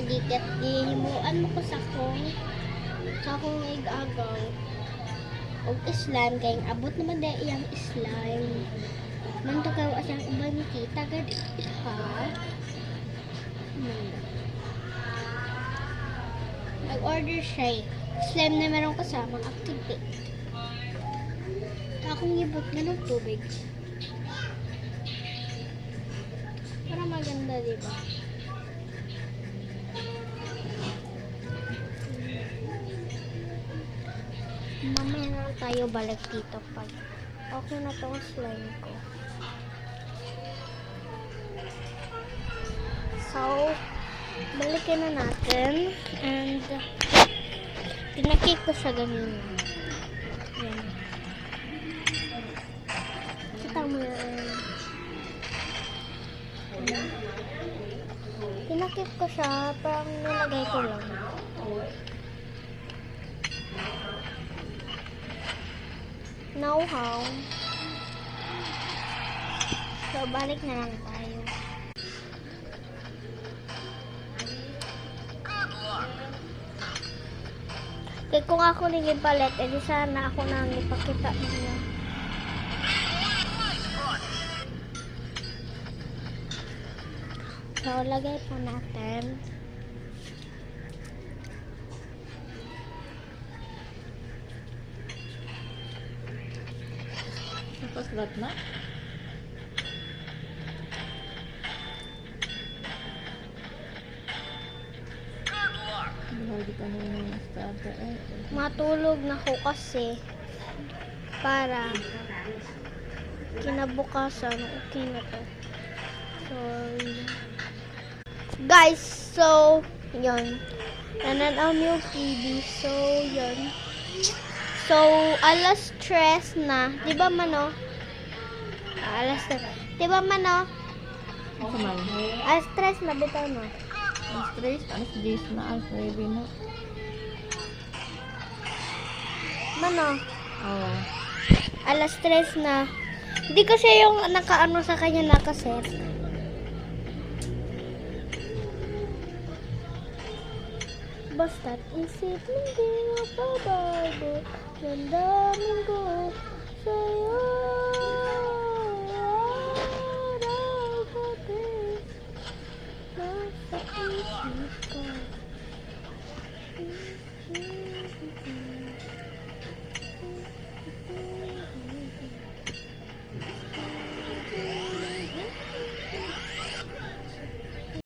diket gihimuan mo ko sa akong igagaw og slime kay abot naman dai iyang slime man to kaw asang uban kita gad ha. Nag-order siya slime na meron kasamang activate. Akong ibot na ng tubig. Para maganda, diba? Mamaya na lang tayo balik dito pag okay na tong slime ko. So, balikin na natin and pinakit ko siya ganyan. Yan. Kita mo yan. Pinakit ko siya, parang nilagay ko lang. Now how? So, balik na lang tayo. Kaya kung ako naging palit, edi sana ako nang ipakita niya. So, lagay pa natin. Tapos lahat na? Hindi ka na yung starter eh. Matulog na ko kasi para kinabukasan okay na to. Sorry. Guys, so yun. Nananaw yung TV. So, yun. So, alas 3 na. Di ba, Mano? Alas 3. Di ba, Mano? Ako man. Alas 3 na. Bitaw na. Alas 3, alas 10 na, alas 9 na. Mano? Oo. Alas 3 na. Hindi kasi yung nakaano sa kanya nakaset. Basta't isip hindi mapabago. Damdamin ko sa'yo. Araw-gabi nasa isip ko.